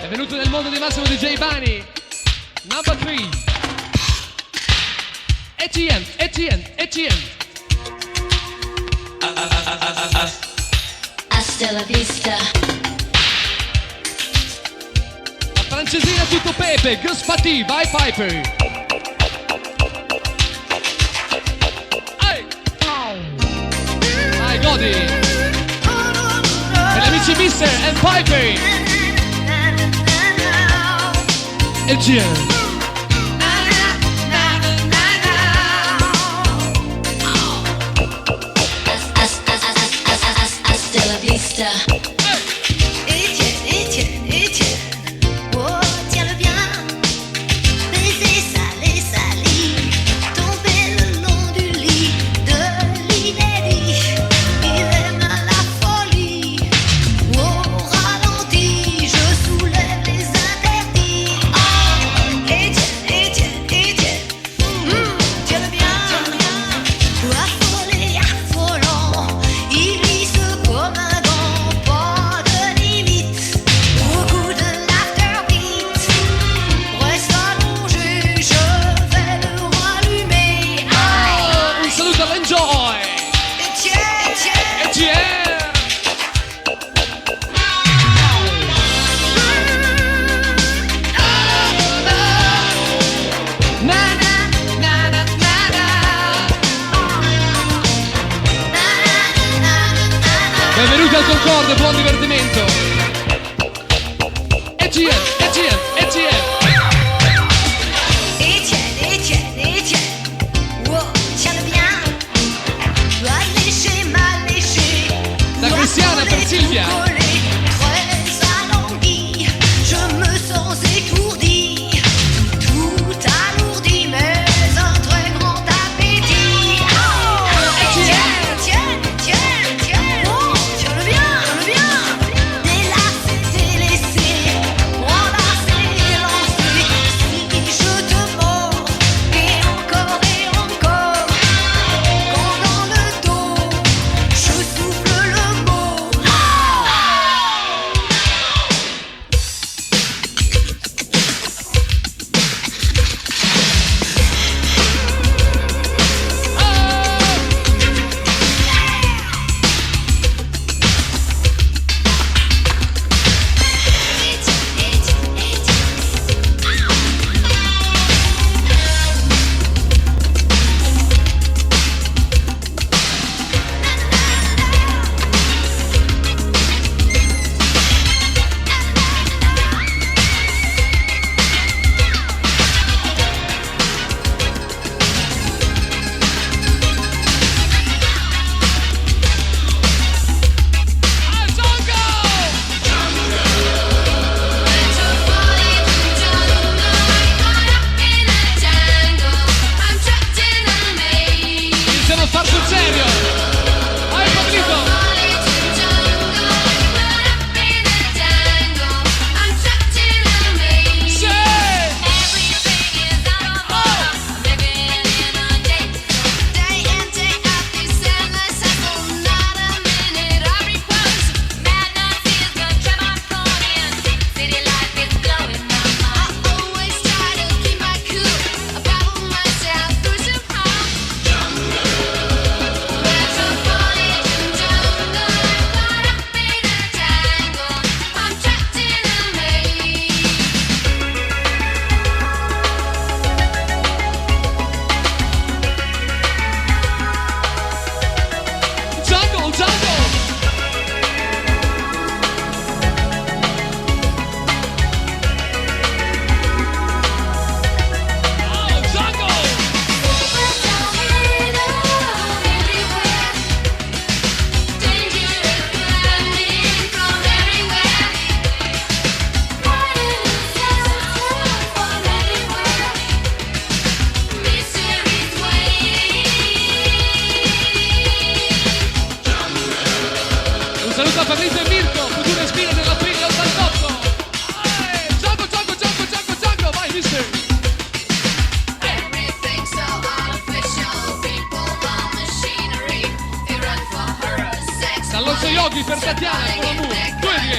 Venuto nel mondo di Massimo DJ Bani. Number 3. Etienne. Hasta la vista. La francesina tutto pepe, Gus Patti, vai Piper. Vai Godi. E gli amici Mister and Piper. Etienne. Etienne, oh tiens-le bien, baiser salé, sali, tomber le long du lit de l'inédit, il aime la folie, au ralenti, je soulève les interdits, oh Etienne, tiens-le bien, affolé, affolant, il glisse comme un gant, pas de limite, beaucoup de l'afterbeat, reste allongé, je vais le rallumer, aïe, Un saluto all'Enjoy. Etienne. Benvenuti al Concorde, buon divertimento. Etienne. Etienne, wow, tiens-le bien, alléché, mal léché, Da Cristiana per Silvia. très alangui, je me sens étourdi, tout alourdi, mais un très grand appétit. Oh, Etienne, oh, tiens-le bien, délassé, enlacé, lancé, si je te mords, et encore, quand dans le dos, je souffle le mot. Iniziamo a far sul serio. Vai Pablito. Sì. Jungle. Oh, jungle. Un saluto a Fabrizio e Mirko, future spine dell'aprile 88. Jungle, vai mister. Everything's so artificial, people on machinery, they run for her sex. Dall'Orso Yogi per Tatiana con la Mu. 2 di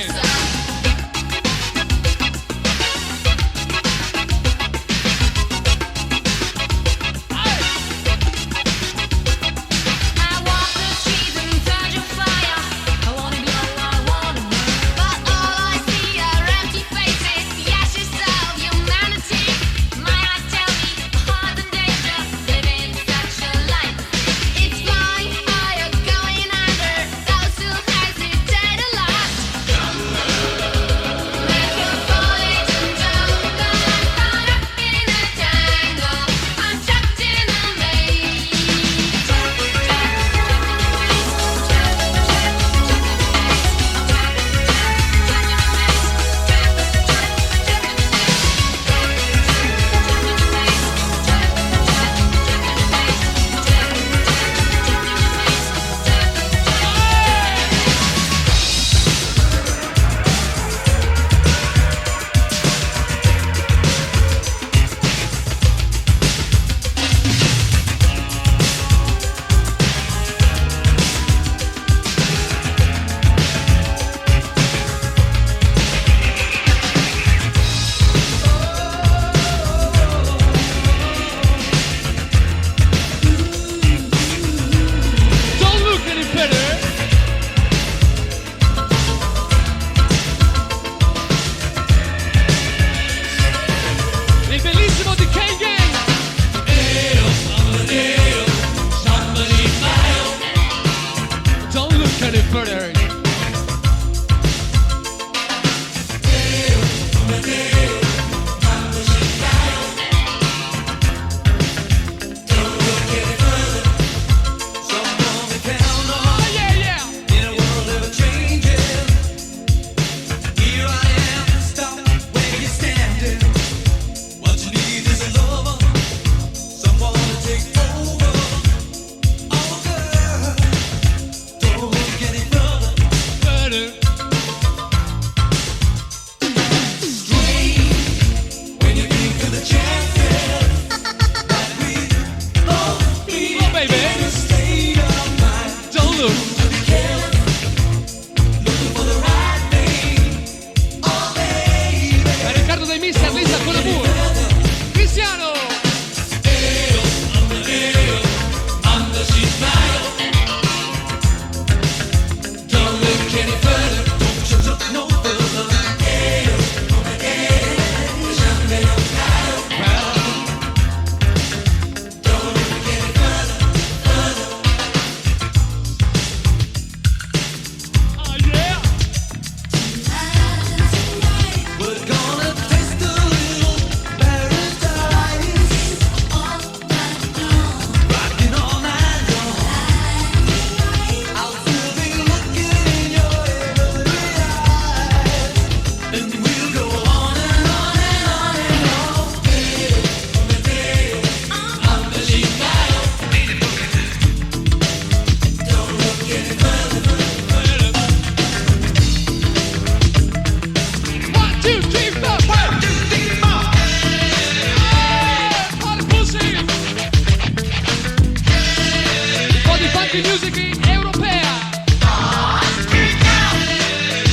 Funky music europea.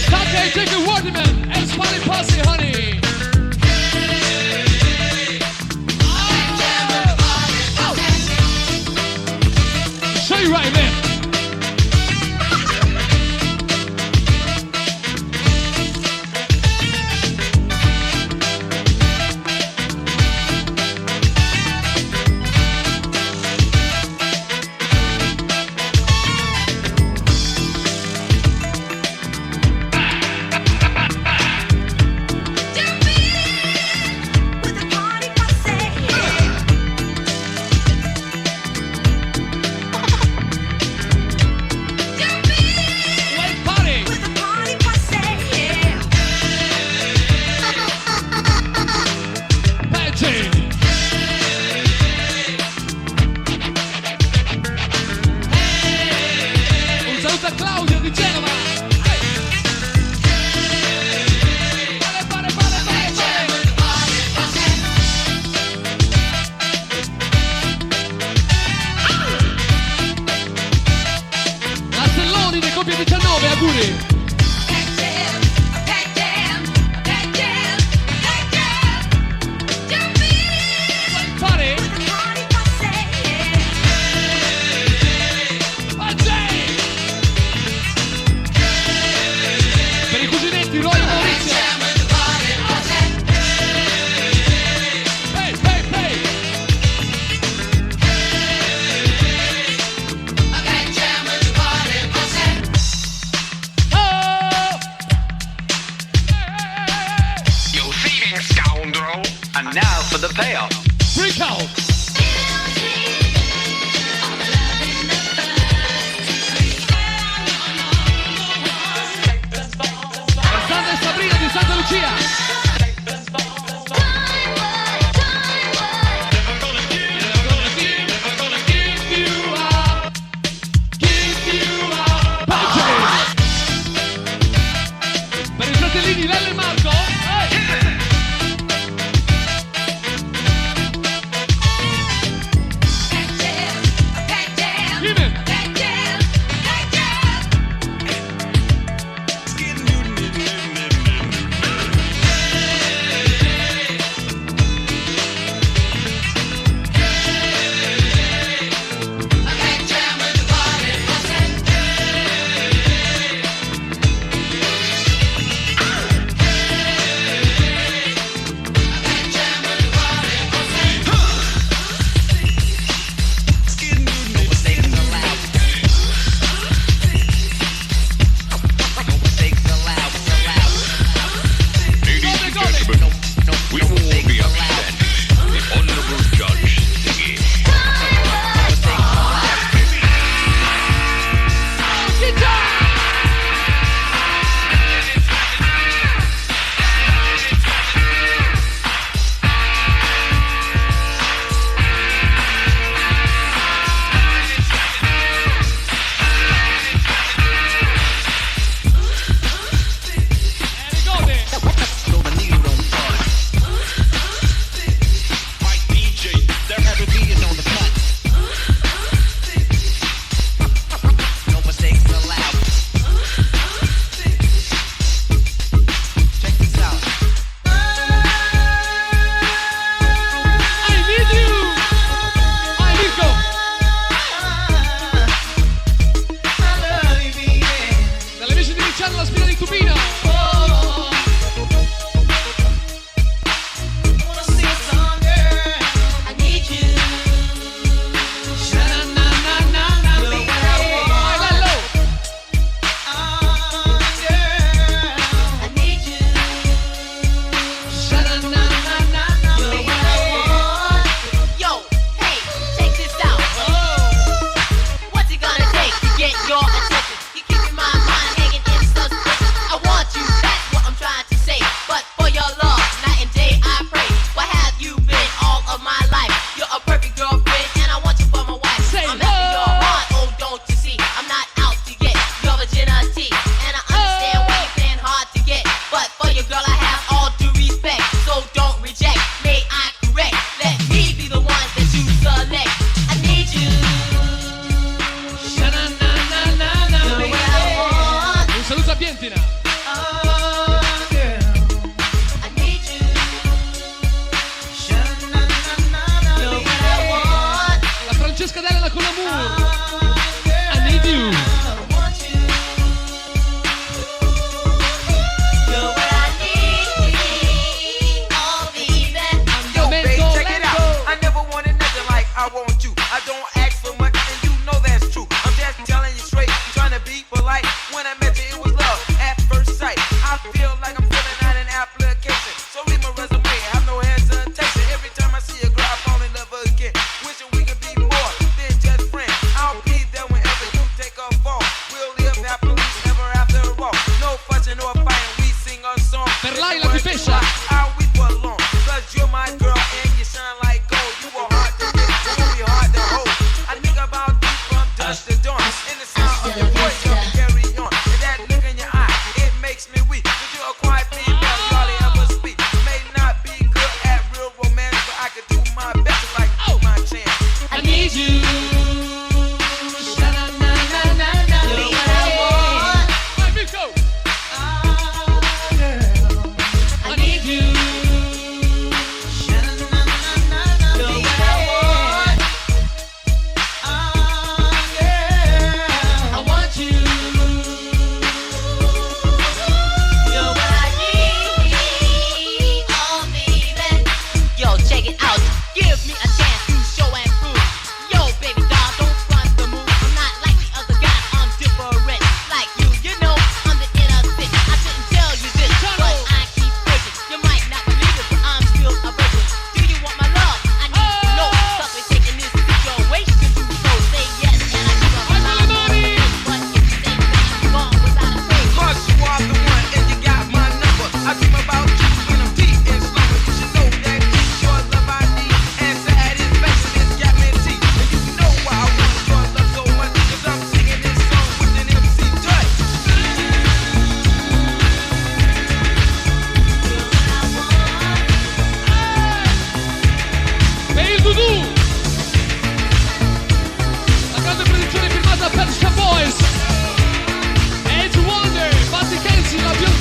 Stacca e take a Waterman and Spalling Posse, honey. Show you right there.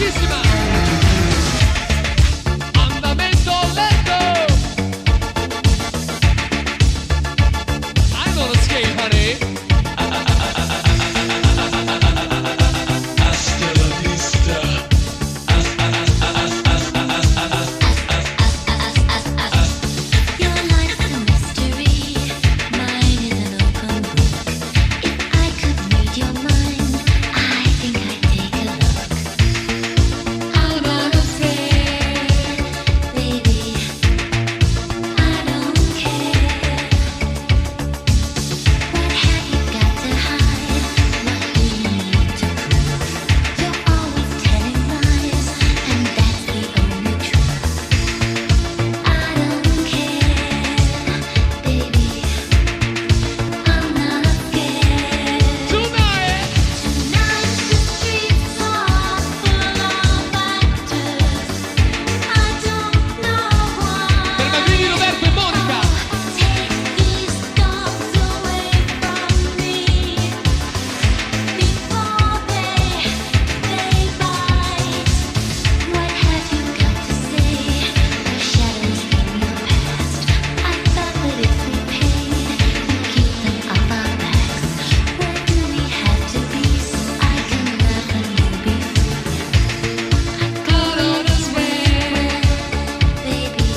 velocissima. Andamento lento. I'm on a scale, honey. Hasta la vista. Your life's a mystery, mine is an open book. If I could read your mind, I think I'd take a look. I'm not afraid, baby. I don't care. What have you got to hide? What do you need to prove? You're always telling lies, and that's the only truth. I don't care, baby. I'm not scared. Tonight. Tonight the streets are full of actors. I don't know why. Per Magrini, Roberto e Monica. Take these dogs away from me before they bite. What have you got to say? The shadows in your past. I thought that if we paid, we'd keep them off our backs. Where do we have to be so I can laugh and you be free? Got all this way, baby.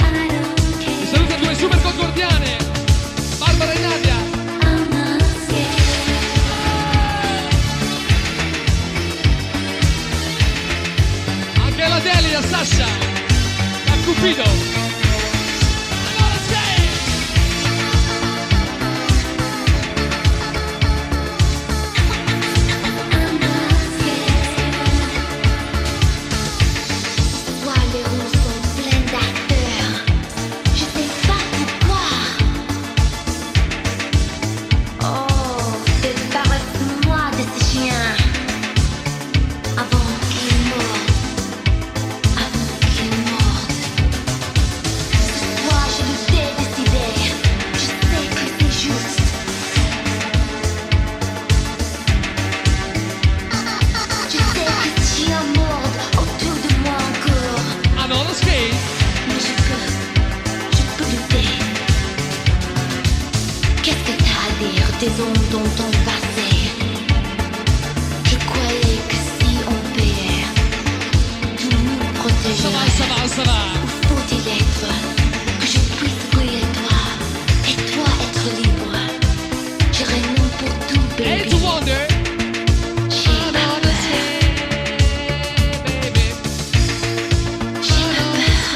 I don't Vi care. saluta due super concordiane. Barbara e Nadia. I'm not scared. Anche la Delia, Sasha. Da Cupido. Allora, sei. I'm not scared. Toi, les rues sont pleines d'acteurs. Je sais pas pourquoi. Oh, débarrasse-moi de ce chien. Avant qu'il morde. Avant qu'il morde. Ce soir, je l'ai décidé. Je sais que c'est juste. Je sais que tu en mordes autour de moi encore. Ah no, lo skate. Mais je peux lutter. Qu'est-ce que t'as à dire des ondes dans ton passé? Je croyais que si on perd, tout nous Ça va, protégerait. ça va, ça va. Où faut-il être que je puisse briller toi et toi être libre? J'irai non pour tout, Hey, baby. to wonder. J'ai pas peur. Baby. J'ai pas peur.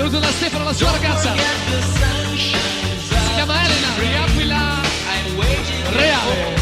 saluto da Stefano, la sua ragazza. Si chiama Elena di Aquila Reale.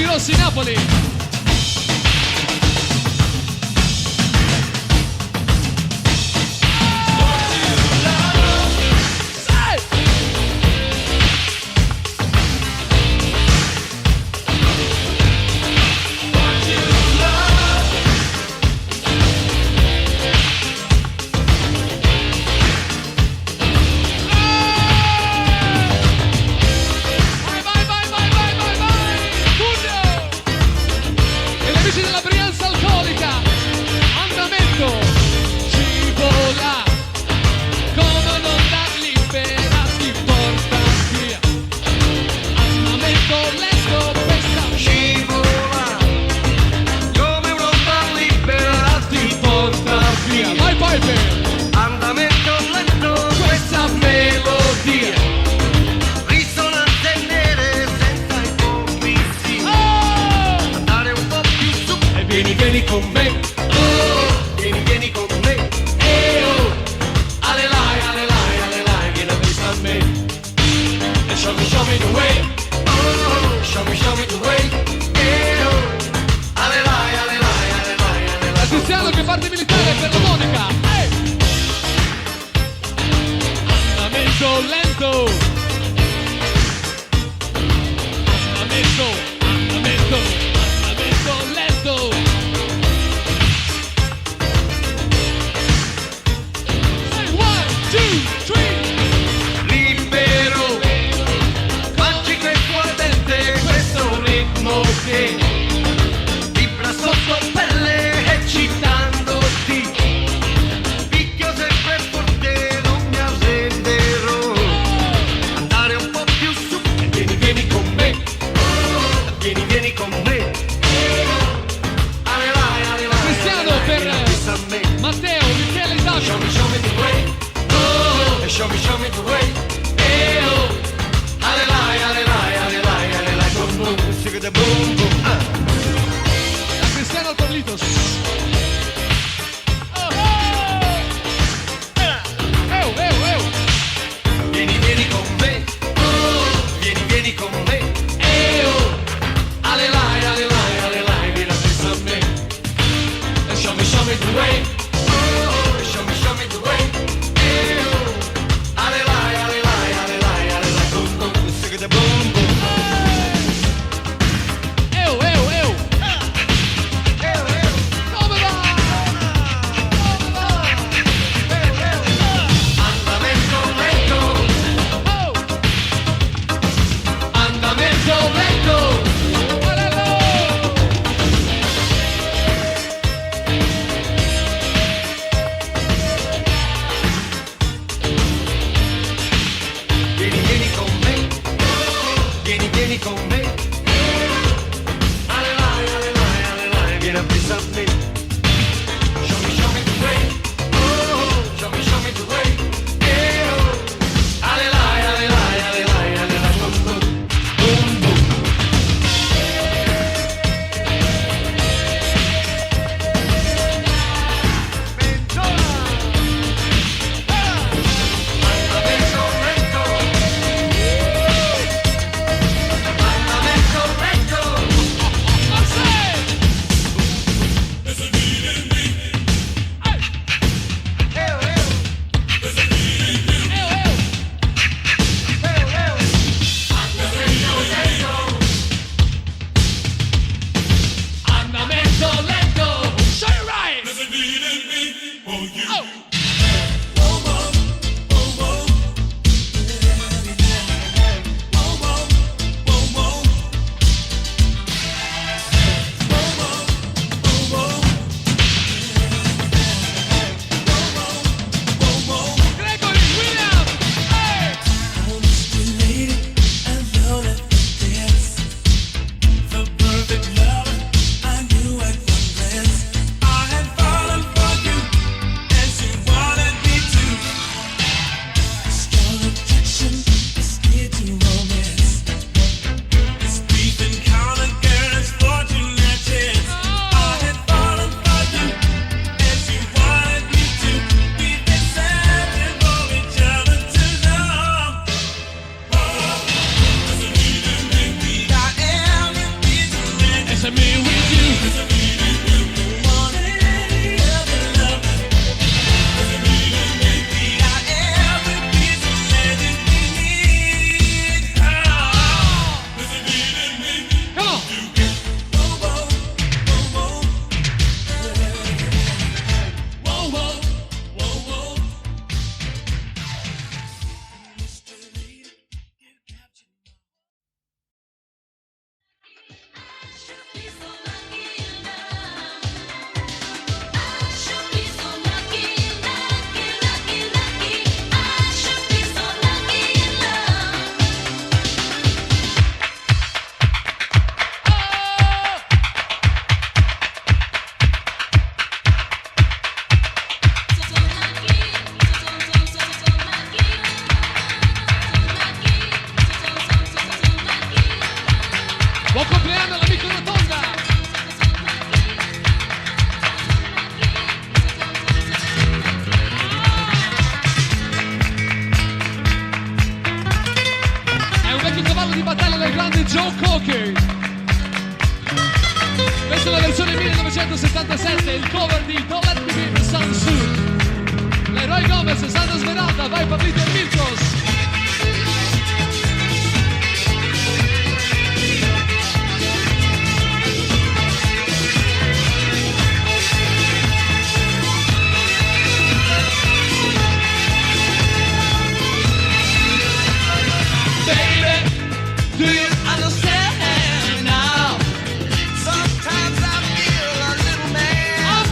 Rossi Napoli. Andamento lento, questa melodia, risonante nere senza ipocrisia. Andare un po' più su e vieni con me. Vieni con me. Alelai, vieni a pensa a me. E show me the way. Show me the way. Alelai. Cristiano che parte militare per la Monica. Andamento lento. Andamento lento. Say 1, 2, 3. Libero, magico e potente questo ritmo che vibra sotto pelle eccitandoti. Picchio sempre forte, non mi arrenderò. Andare un po' più su e vieni con me. Vieni con me. Alelai, Cristiano per pensa a me. Matteo, Michele e Dacio. Show me the way. Show me the way. Alelai, boom boom, sigue de boom boom. Da Cristiano al Carlitos. Vieni con me. Vieni con me. Alelai, vieni a pensa a me. Show me the way. Show me the way. Alelai. Buon compleanno all'amico Rotonda! È un vecchio cavallo di battaglia del grande Joe Cocker. Questa è la versione 1977, il cover di Don't Let Me Be The Sun Soon. Leroy Gomez, Sandra Smeralda, vai Pablito e Mircos. Do you understand now? Sometimes I feel a little man.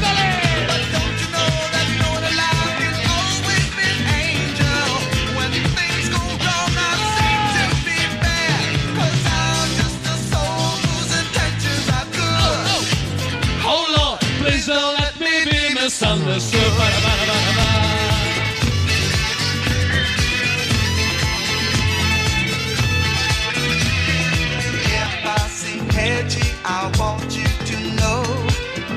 But don't you know that Lord alive has always been angel? When things go wrong, I seem to be bad. 'Cause I'm just a soul whose intentions are good. Oh Lord, please don't let me be misunderstood. I want you to know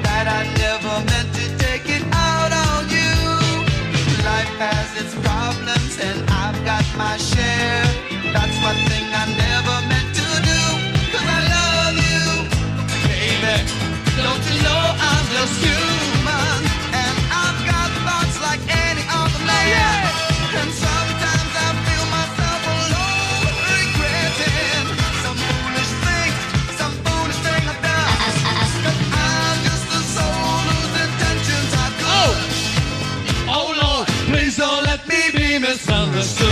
that I never meant to take it out on you. Life has its problems and I've got my share. That's one thing I never meant to do. 'Cause I love you, baby. Don't you know I'm just human? And I've got thoughts like any other man. And sometimes I feel myself alone, regretting some foolish thing. Oh Lord, please don't let me be misunderstood.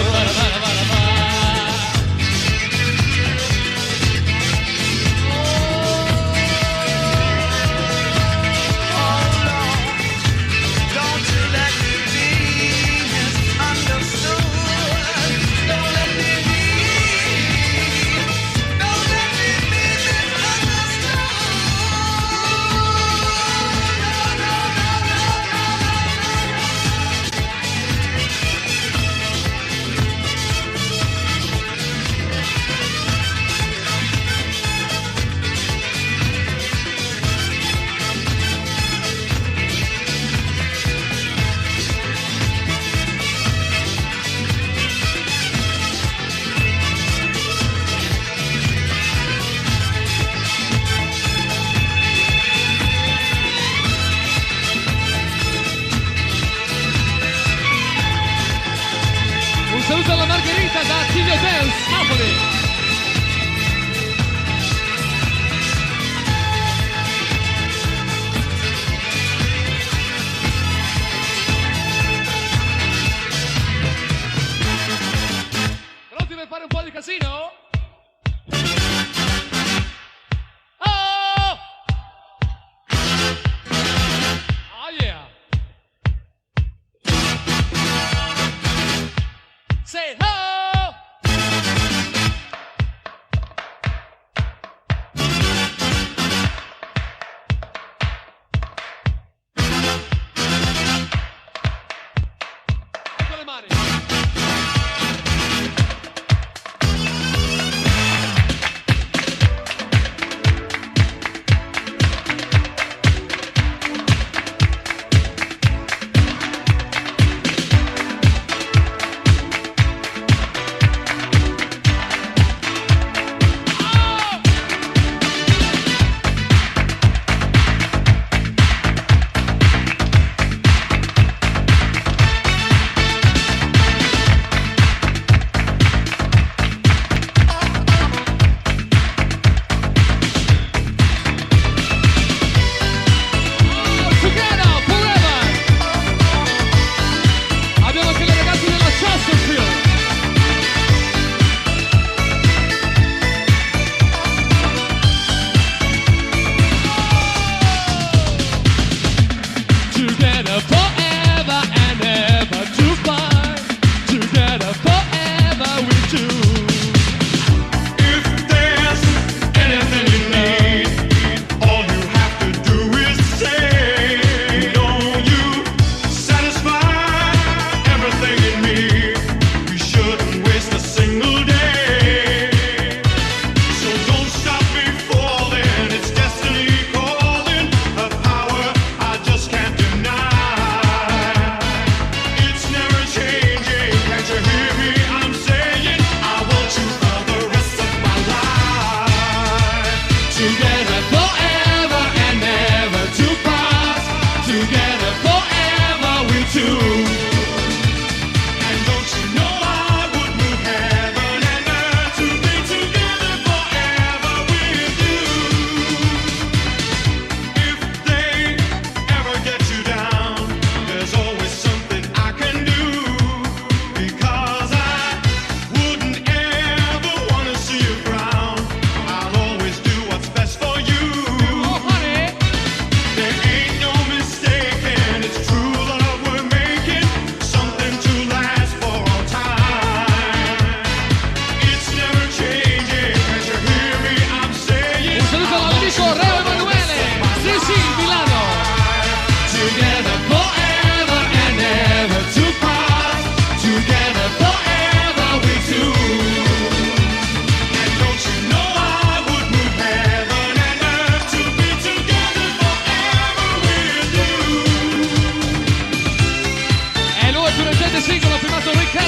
Saluto alla Margherita da Attilio Dance, Napoli.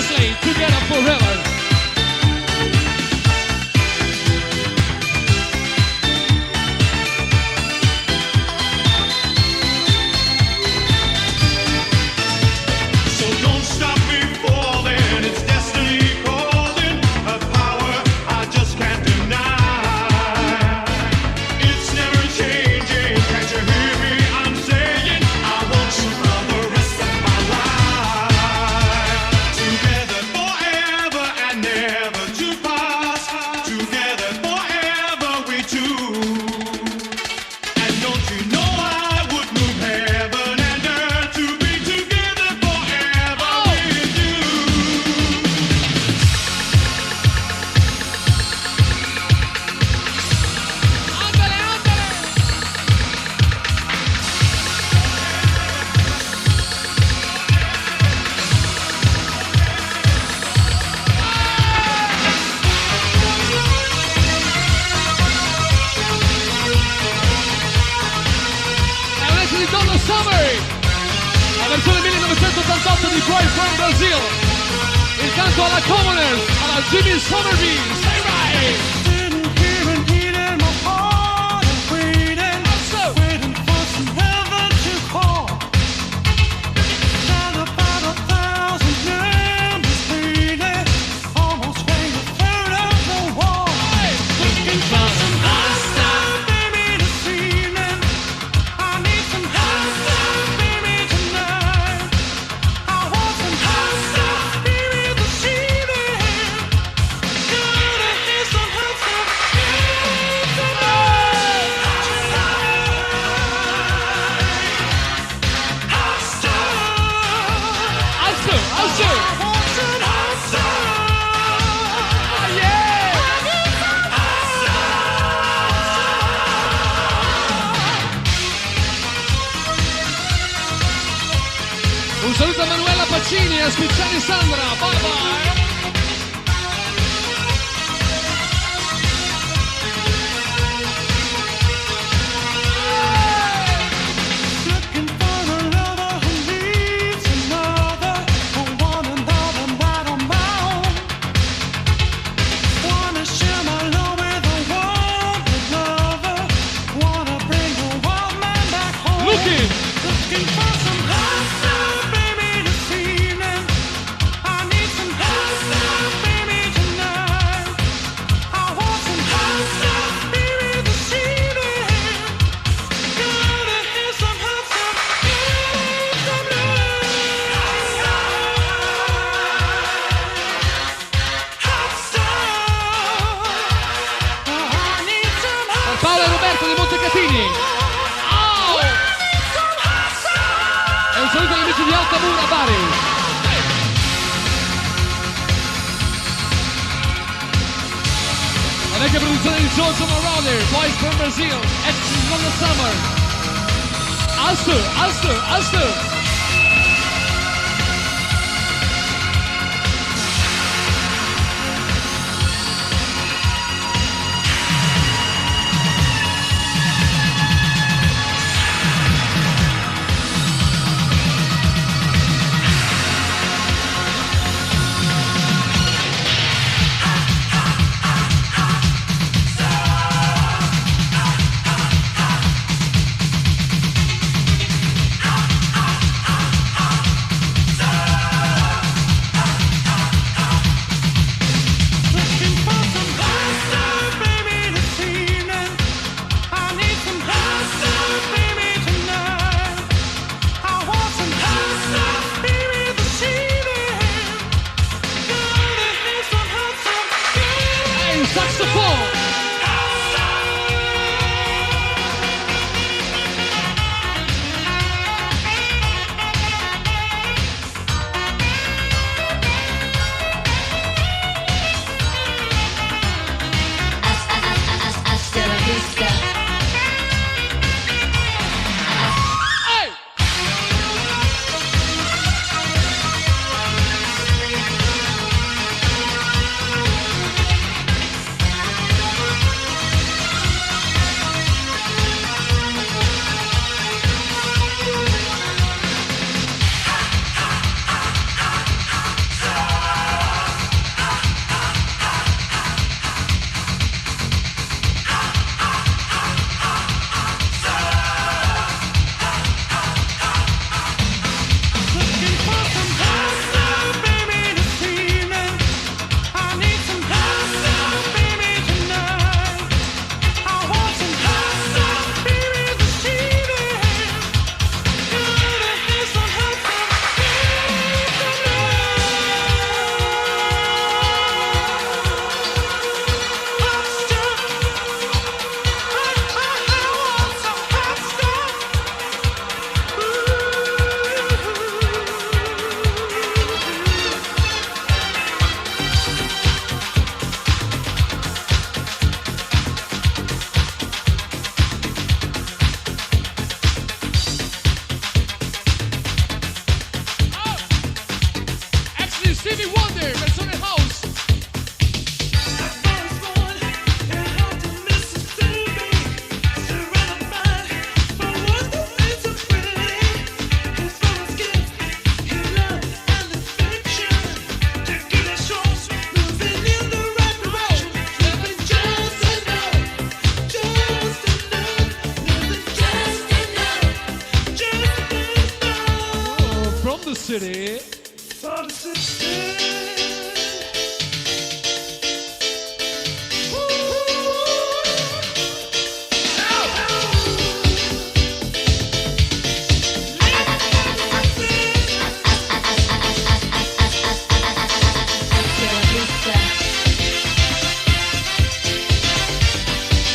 Presley, Together Forever. So don't stop me falling, it's destiny calling, a power I just can't deny. It's never changing, can't you hear me? I'm saying I want you for the rest of my life. Together forever and never to pass. Together forever we two. And don't you know I would move heaven and earth to be together forever with you. Andale, andale! È un ex di Donna Summer, la versione 1988 di Boy from Brazil, il canto alla Commoners, alla Jimmy Somerville, Stay Right! So, un saluto a Manuela Pacini e a Spicciani Sandra, bye bye! Looking! Per Paolo e Roberto di Montecatini. Oh! E un saluto agli amici di Altamura Bari. La vecchia produzione di Giorgio Moroder, Boys from Brazil, ex Donna Summer. Astu! Stevie Wonder, versione house. Oh, from the city.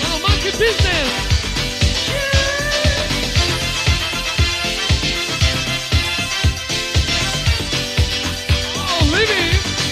Now, monkey business. Oh, Libby.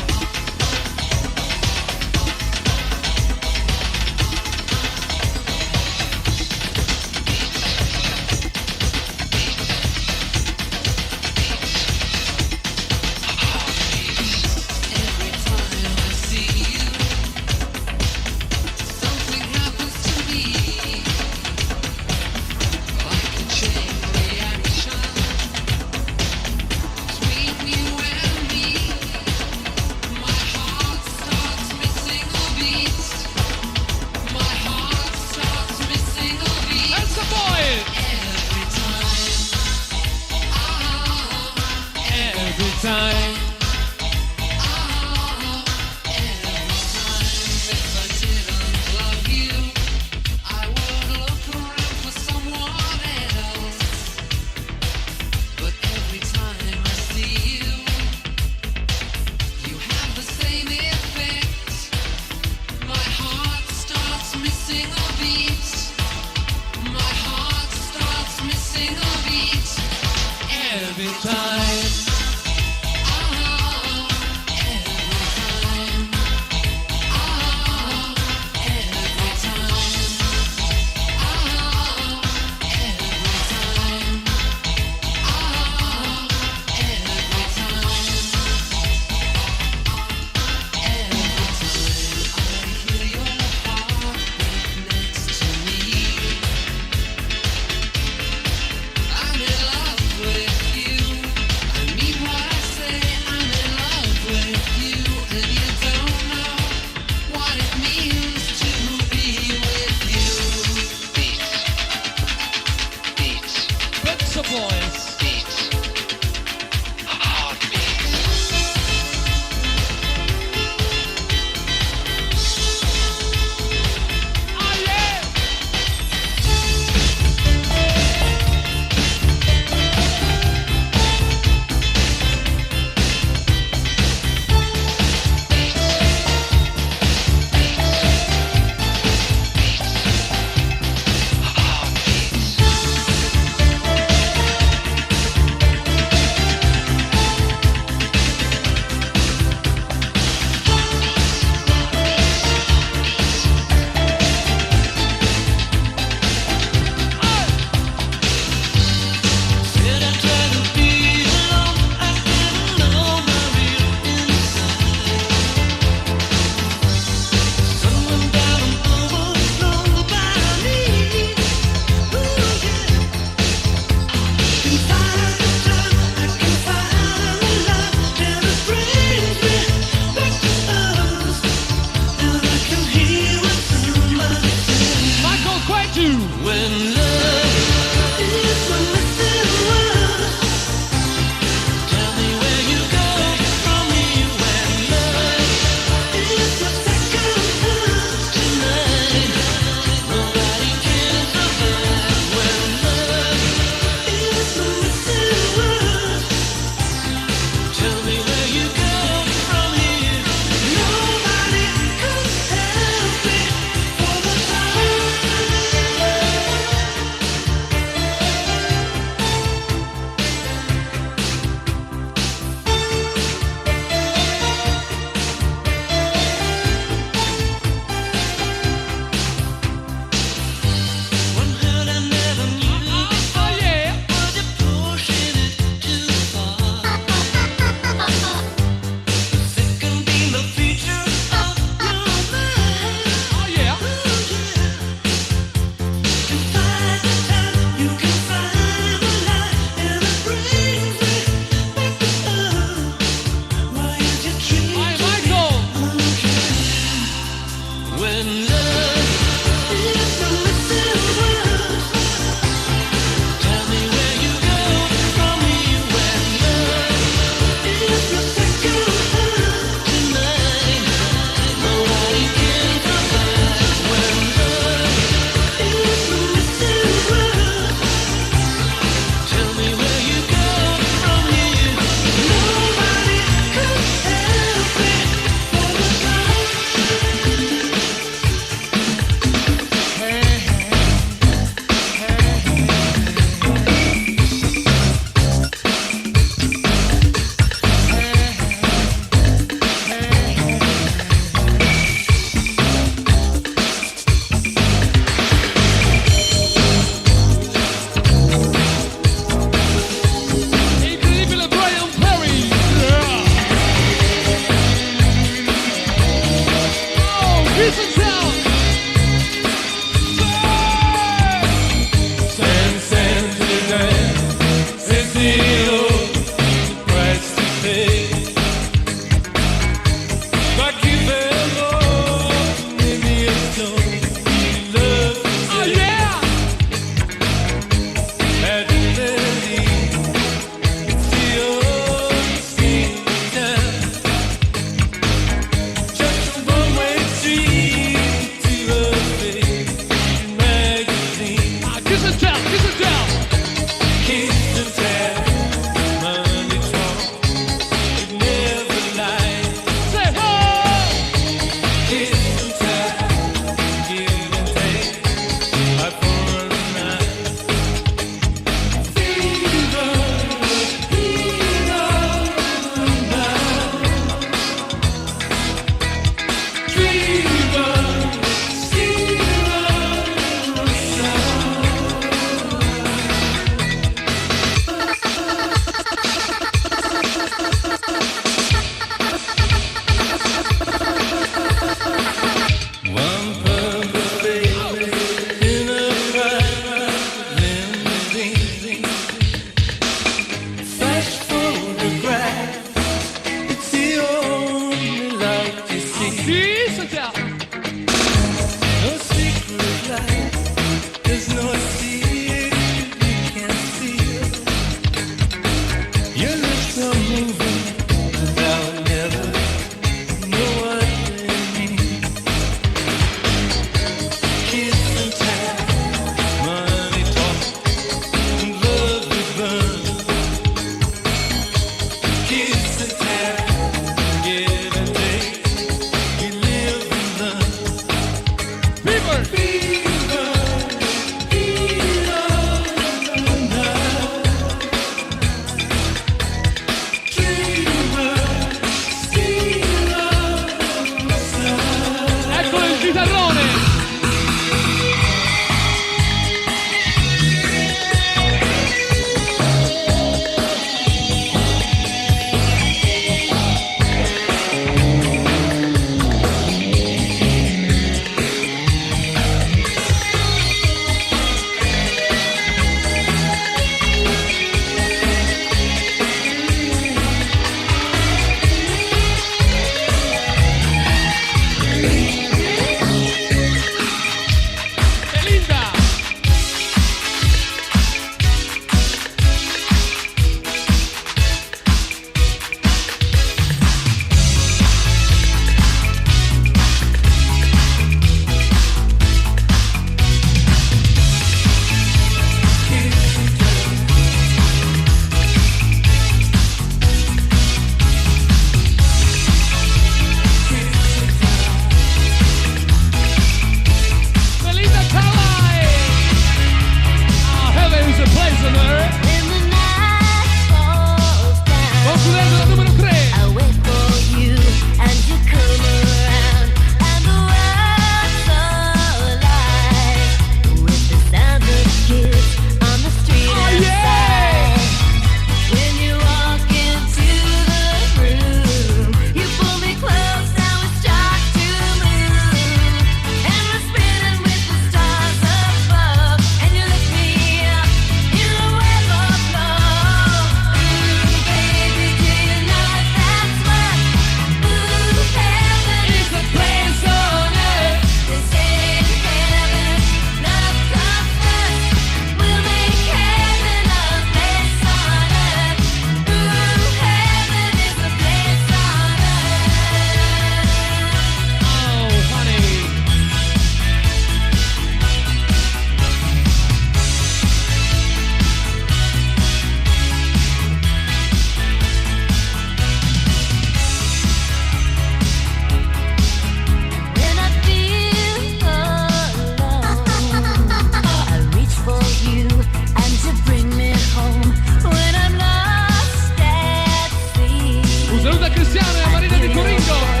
Tiziano e a Marina di Corinto.